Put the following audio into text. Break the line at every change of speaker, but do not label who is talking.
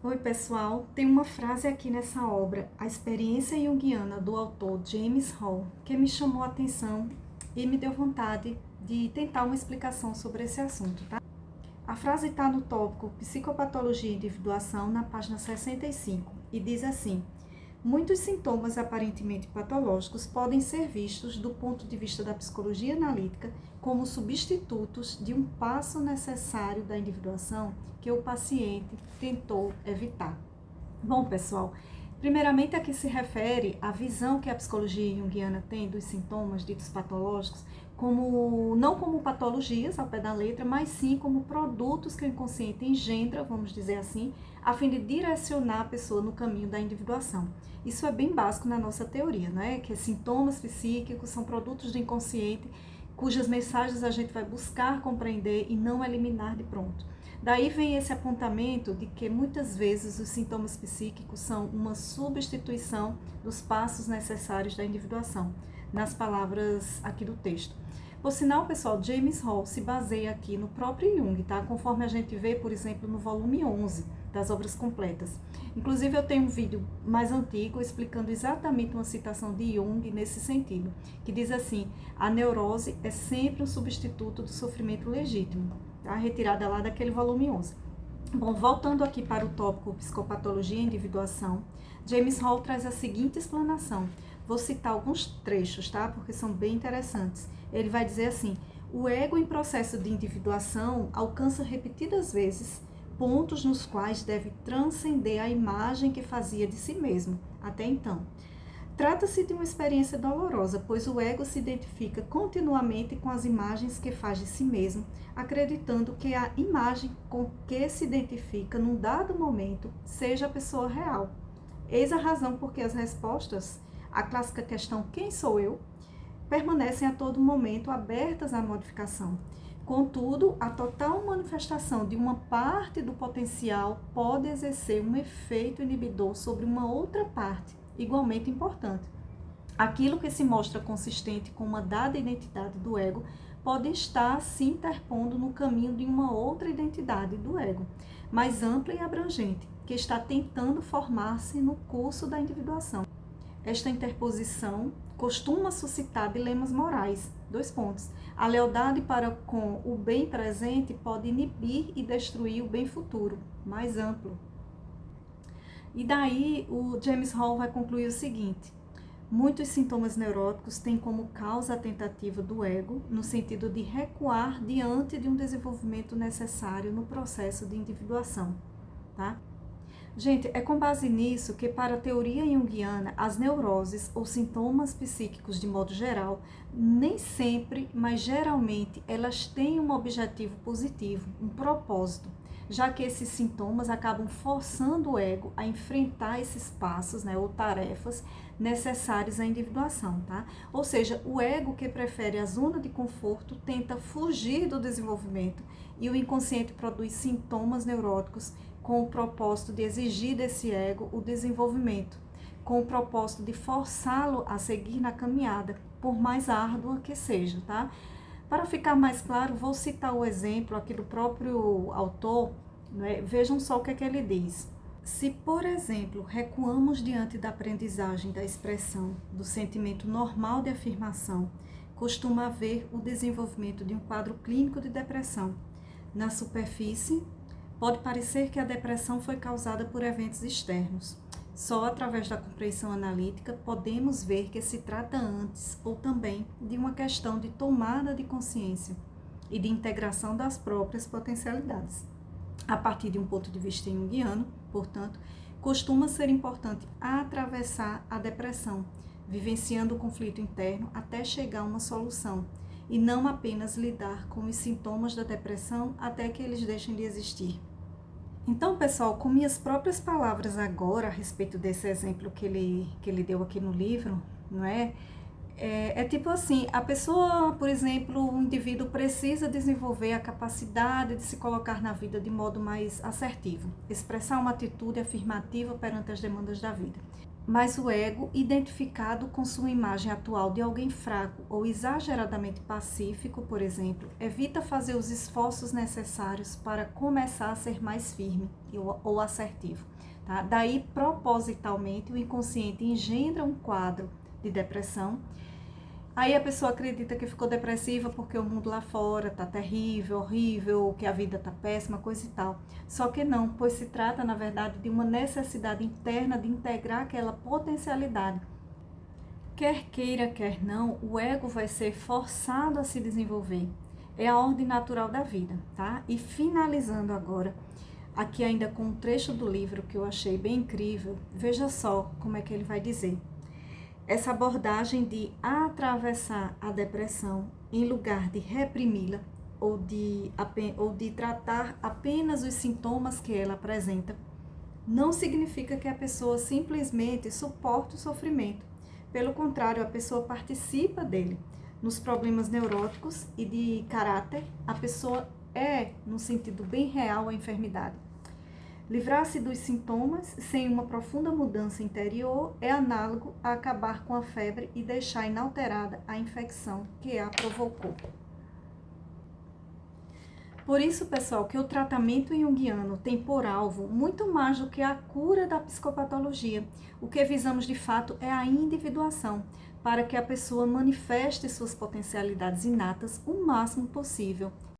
Oi, pessoal. Tem uma frase aqui nessa obra, A Experiência Junguiana, do autor James Hall, que me chamou a atenção e me deu vontade de tentar uma explicação sobre esse assunto, tá? A frase está no tópico Psicopatologia e Individuação, na página 65, e diz assim: muitos sintomas aparentemente patológicos podem ser vistos, do ponto de vista da psicologia analítica, como substitutos de um passo necessário da individuação que o paciente tentou evitar. Bom, pessoal, primeiramente aqui se refere à visão que a psicologia junguiana tem dos sintomas ditos patológicos, como não como patologias ao pé da letra, mas sim como produtos que o inconsciente engendra, vamos dizer assim, a fim de direcionar a pessoa no caminho da individuação. Isso é bem básico na nossa teoria, né? Que sintomas psíquicos são produtos do inconsciente cujas mensagens a gente vai buscar compreender e não eliminar de pronto. Daí vem esse apontamento de que muitas vezes os sintomas psíquicos são uma substituição dos passos necessários da individuação, nas palavras aqui do texto. Por sinal, pessoal, James Hall se baseia aqui no próprio Jung, tá? Conforme a gente vê, por exemplo, no volume 11 das obras completas. Inclusive, eu tenho um vídeo mais antigo explicando exatamente uma citação de Jung nesse sentido, que diz assim: a neurose é sempre um substituto do sofrimento legítimo, tá? Retirada lá daquele volume 11. Bom, voltando aqui para o tópico psicopatologia e individuação, James Hall traz a seguinte explanação. Vou citar alguns trechos, tá? Porque são bem interessantes. Ele vai dizer assim: o ego em processo de individuação alcança repetidas vezes pontos nos quais deve transcender a imagem que fazia de si mesmo até então. Trata-se de uma experiência dolorosa, pois o ego se identifica continuamente com as imagens que faz de si mesmo, acreditando que a imagem com que se identifica num dado momento seja a pessoa real. Eis a razão por que as respostas à clássica questão "quem sou eu?" permanecem a todo momento abertas à modificação. Contudo, a total manifestação de uma parte do potencial pode exercer um efeito inibidor sobre uma outra parte, igualmente importante. Aquilo que se mostra consistente com uma dada identidade do ego pode estar se interpondo no caminho de uma outra identidade do ego, mais ampla e abrangente, que está tentando formar-se no curso da individuação. Esta interposição costuma suscitar dilemas morais. Dois pontos. A lealdade para com o bem presente pode inibir e destruir o bem futuro, mais amplo. E daí o James Hall vai concluir o seguinte: muitos sintomas neuróticos têm como causa a tentativa do ego, no sentido de recuar diante de um desenvolvimento necessário no processo de individuação, tá? Gente, é com base nisso que, para a teoria junguiana, as neuroses ou sintomas psíquicos de modo geral, nem sempre, mas geralmente, elas têm um objetivo positivo, um propósito, já que esses sintomas acabam forçando o ego a enfrentar esses passos, né, ou tarefas necessárias à individuação, tá? Ou seja, o ego que prefere a zona de conforto tenta fugir do desenvolvimento e o inconsciente produz sintomas neuróticos com o propósito de exigir desse ego o desenvolvimento, com o propósito de forçá-lo a seguir na caminhada, por mais árdua que seja, tá? Para ficar mais claro, vou citar o exemplo aqui do próprio autor, né? Vejam só o que é que ele diz. Se, por exemplo, recuamos diante da aprendizagem da expressão do sentimento normal de afirmação, costuma haver o desenvolvimento de um quadro clínico de depressão. Na superfície, pode parecer que a depressão foi causada por eventos externos. Só através da compreensão analítica podemos ver que se trata antes ou também de uma questão de tomada de consciência e de integração das próprias potencialidades. A partir de um ponto de vista junguiano, portanto, costuma ser importante atravessar a depressão, vivenciando o conflito interno até chegar a uma solução, e não apenas lidar com os sintomas da depressão até que eles deixem de existir. Então, pessoal, com minhas próprias palavras agora a respeito desse exemplo que ele deu aqui no livro, não é? É tipo assim, a pessoa, por exemplo, o indivíduo precisa desenvolver a capacidade de se colocar na vida de modo mais assertivo, expressar uma atitude afirmativa perante as demandas da vida. Mas o ego, identificado com sua imagem atual de alguém fraco ou exageradamente pacífico, por exemplo, evita fazer os esforços necessários para começar a ser mais firme ou assertivo. Tá? Daí, propositalmente, o inconsciente engendra um quadro de depressão. Aí a pessoa acredita que ficou depressiva porque o mundo lá fora tá terrível, horrível, que a vida tá péssima, coisa e tal. Só que não, pois se trata, na verdade, de uma necessidade interna de integrar aquela potencialidade. Quer queira, quer não, o ego vai ser forçado a se desenvolver. É a ordem natural da vida, tá? E finalizando agora, aqui ainda com um trecho do livro que eu achei bem incrível, veja só como é que ele vai dizer. Essa abordagem de atravessar a depressão em lugar de reprimi-la ou de tratar apenas os sintomas que ela apresenta, não significa que a pessoa simplesmente suporta o sofrimento. Pelo contrário, a pessoa participa dele. Nos problemas neuróticos e de caráter, a pessoa é, no sentido bem real, a enfermidade. Livrar-se dos sintomas sem uma profunda mudança interior é análogo a acabar com a febre e deixar inalterada a infecção que a provocou. Por isso, pessoal, que o tratamento junguiano tem por alvo muito mais do que a cura da psicopatologia. O que visamos de fato é a individuação, para que a pessoa manifeste suas potencialidades inatas o máximo possível